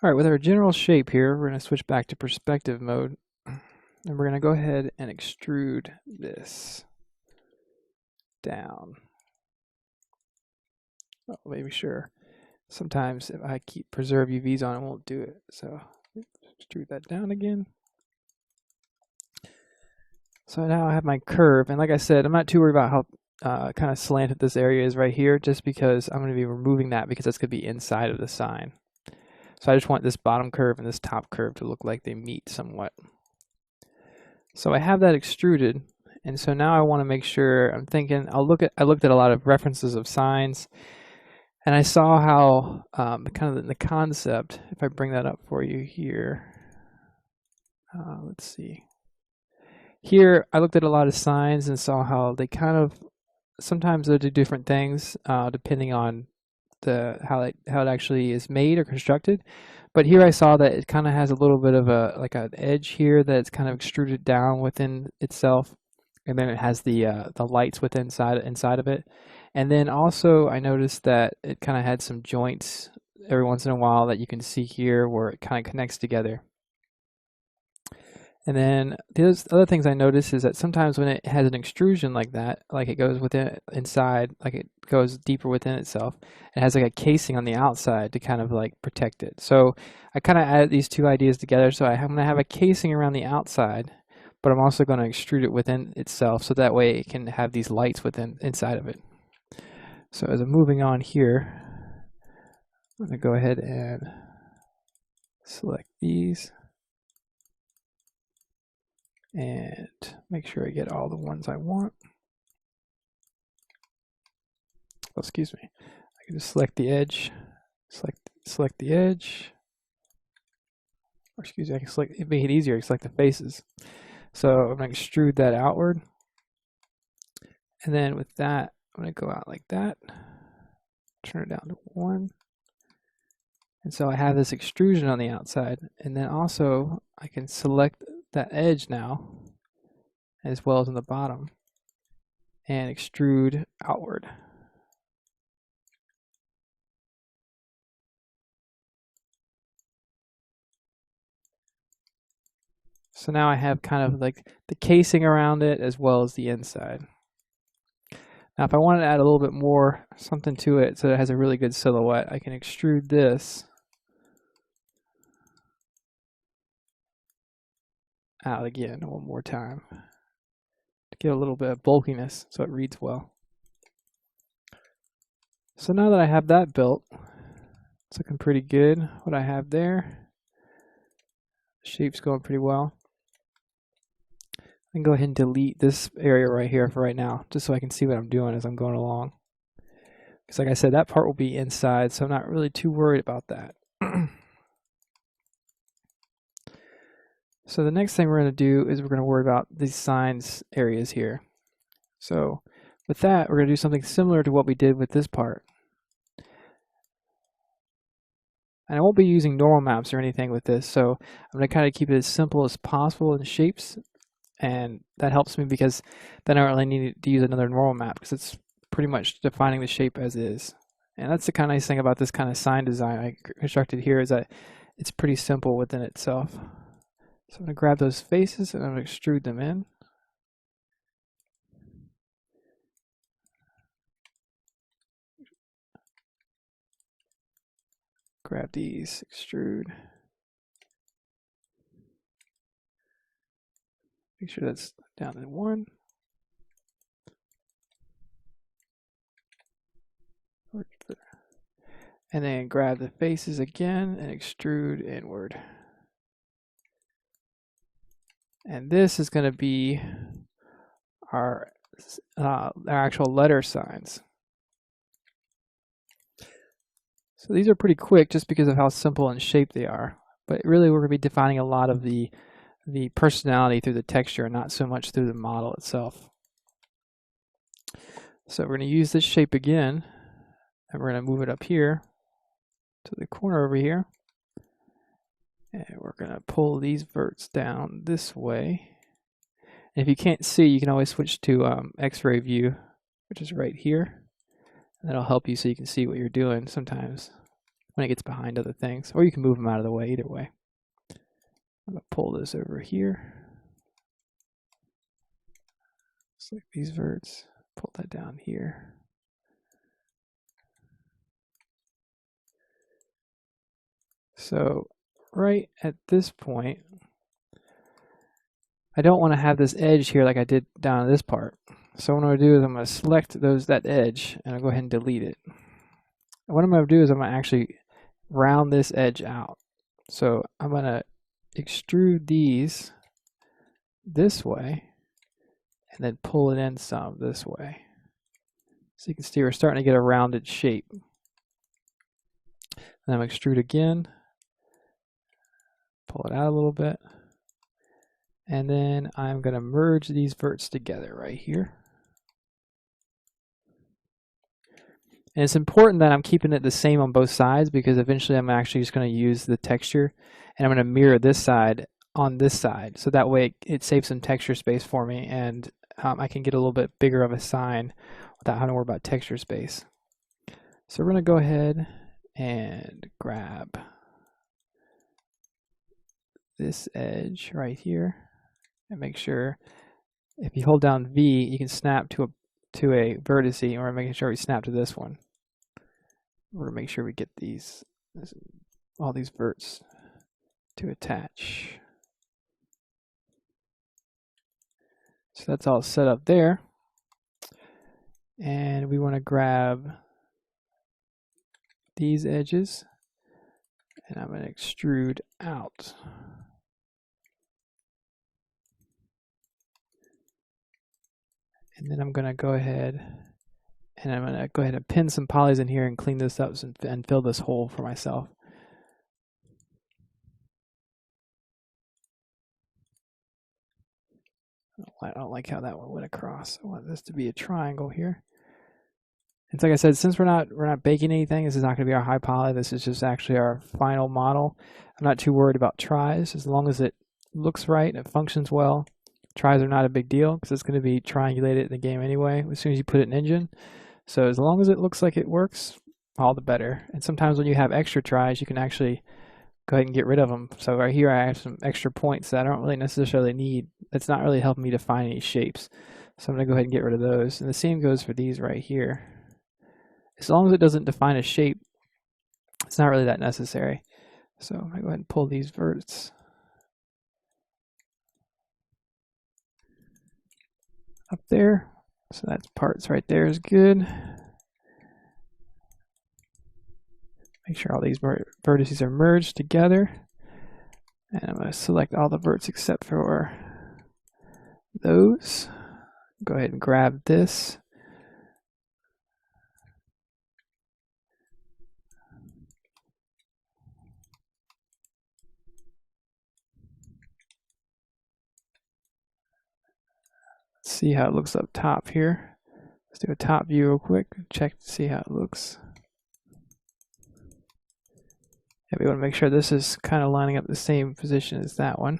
All right, with our general shape here, we're going to switch back to perspective mode, and we're going to go ahead and extrude this down. Oh, maybe sure. Sometimes if I keep preserve UVs on, it won't do it. So extrude that down again. So now I have my curve, and like I said, I'm not too worried about how kind of slanted this area is right here, just because I'm going to be removing that because that's going to be inside of the sign. So I just want this bottom curve and this top curve to look like they meet somewhat. So I have that extruded, and so now I want to make sure, I'm thinking, I looked at a lot of references of signs, and I saw how kind of the concept, if I bring that up for you here, let's see. Here, I looked at a lot of signs and saw how they kind of, sometimes they do different things depending on how it actually is made or constructed. But here I saw that it kind of has a little bit of like an edge here that's kind of extruded down within itself, and then it has the lights inside of it. And then also I noticed that it kind of had some joints every once in a while that you can see here where it kind of connects together. And then the other things I notice is that sometimes when it has an extrusion like that, like it goes inside, like it goes deeper within itself, it has like a casing on the outside to kind of like protect it. So I kind of added these two ideas together. So I'm going to have a casing around the outside, but I'm also going to extrude it within itself so that way it can have these lights inside of it. So as I'm moving on here, I'm going to go ahead and select these and make sure I get all the ones I want. Oh, excuse me. I can just select the edge, select the edge, or excuse me, I can select, it make it easier, I can select the faces. So I'm going to extrude that outward. And then with that, I'm going to go out like that, turn it down to 1. And so I have this extrusion on the outside. And then also I can select that edge now, as well as on the bottom, and extrude outward. So now I have kind of like the casing around it as well as the inside. Now if I wanted to add a little bit more something to it so it has a really good silhouette, I can extrude this out again one more time to get a little bit of bulkiness so it reads well. So now that I have that built, it's looking pretty good. What I have there, the shape's going pretty well. I can go ahead and delete this area right here for right now, just so I can see what I'm doing as I'm going along. Because like I said, that part will be inside, so I'm not really too worried about that. So the next thing we're going to do is we're going to worry about these signs areas here. So with that, we're going to do something similar to what we did with this part. And I won't be using normal maps or anything with this, so I'm going to kind of keep it as simple as possible in shapes. And that helps me because then I don't really need to use another normal map because it's pretty much defining the shape as is. And that's the kind of nice thing about this kind of sign design I constructed here, is that it's pretty simple within itself. So I'm going to grab those faces and I'm going to extrude them in. Grab these, extrude. Make sure that's down to 1. And then grab the faces again and extrude inward. And this is going to be our actual letter signs. So these are pretty quick just because of how simple and shape they are. But really we're going to be defining a lot of the personality through the texture and not so much through the model itself. So we're going to use this shape again, and we're going to move it up here to the corner over here. And we're going to pull these verts down this way. And if you can't see, you can always switch to X-ray view, which is right here. And that'll help you so you can see what you're doing sometimes. when it gets behind other things, or you can move them out of the way, either way. I'm gonna pull this over here. Select these verts, pull that down here. So right at this point, I don't want to have this edge here like I did down this part. So what I'm going to do is I'm going to select that edge and I'll go ahead and delete it. And what I'm going to do is I'm going to actually round this edge out. So I'm going to extrude these this way and then pull it in some this way. So you can see we're starting to get a rounded shape. And I'm going to extrude again, pull it out a little bit. And then I'm going to merge these verts together right here. And it's important that I'm keeping it the same on both sides, because eventually I'm actually just going to use the texture and I'm going to mirror this side on this side. So that way it saves some texture space for me, and I can get a little bit bigger of a sign without having to worry about texture space. So we're going to go ahead and grab this edge right here and make sure if you hold down V, you can snap to a vertex, and we're making sure we snap to this one. We're going to make sure we get all these verts to attach. So that's all set up there. And we want to grab these edges, and I'm going to extrude out. And then I'm going to go ahead and pin some polys in here and clean this up and fill this hole for myself. I don't like how that one went across. I want this to be a triangle here. And like I said, since we're not baking anything, this is not going to be our high poly. This is just actually our final model. I'm not too worried about tries, as long as it looks right and it functions well. Tries are not a big deal because it's going to be triangulated in the game anyway as soon as you put it in engine. So as long as it looks like it works, all the better. And sometimes when you have extra tries, you can actually go ahead and get rid of them. So right here I have some extra points that I don't really necessarily need. That's not really helping me define any shapes. So I'm going to go ahead and get rid of those. And the same goes for these right here. As long as it doesn't define a shape, it's not really that necessary. So I'm going to go ahead and pull these verts up there. So that's parts right there is good. Make sure all these vertices are merged together. And I'm going to select all the verts except for those. Go ahead and grab this. See how it looks up top here. Let's do a top view real quick. Check to see how it looks. And we want to make sure this is kind of lining up the same position as that one.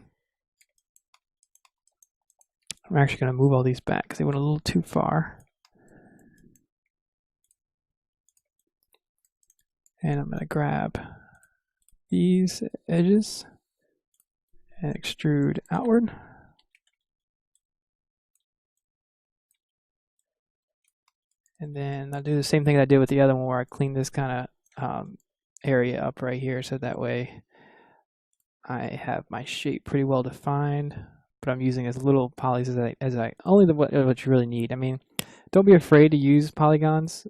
I'm actually going to move all these back because they went a little too far. And I'm going to grab these edges and extrude outward. And then I'll do the same thing I did with the other one, where I clean this kind of area up right here, so that way I have my shape pretty well defined, but I'm using as little polys as I only what you really need. I mean, don't be afraid to use polygons.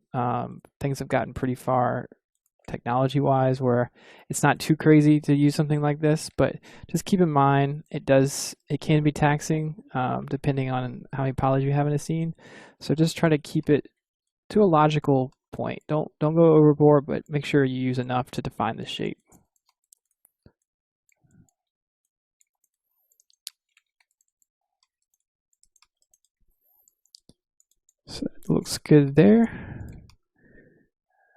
Things have gotten pretty far technology-wise where it's not too crazy to use something like this, but just keep in mind it can be taxing depending on how many polys you have in a scene. So just try to keep it to a logical point. Don't go overboard, but make sure you use enough to define the shape. So it looks good there.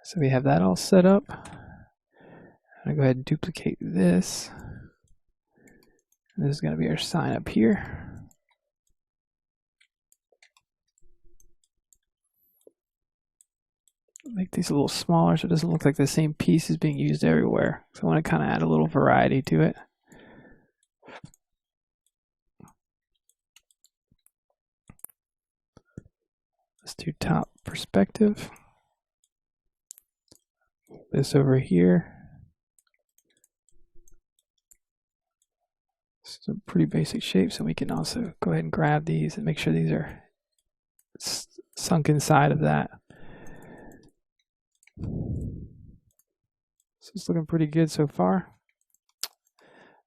So we have that all set up. I'm gonna go ahead and duplicate this. This is gonna be our sign up here. make these a little smaller so it doesn't look like the same piece is being used everywhere. So I want to kind of add a little variety to it. Let's do top perspective. This over here. This is a pretty basic shape, so we can also go ahead and grab these and make sure these are sunk inside of that. So it's looking pretty good so far.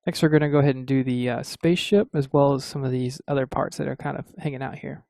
Next, we're going to go ahead and do the spaceship as well as some of these other parts that are kind of hanging out here.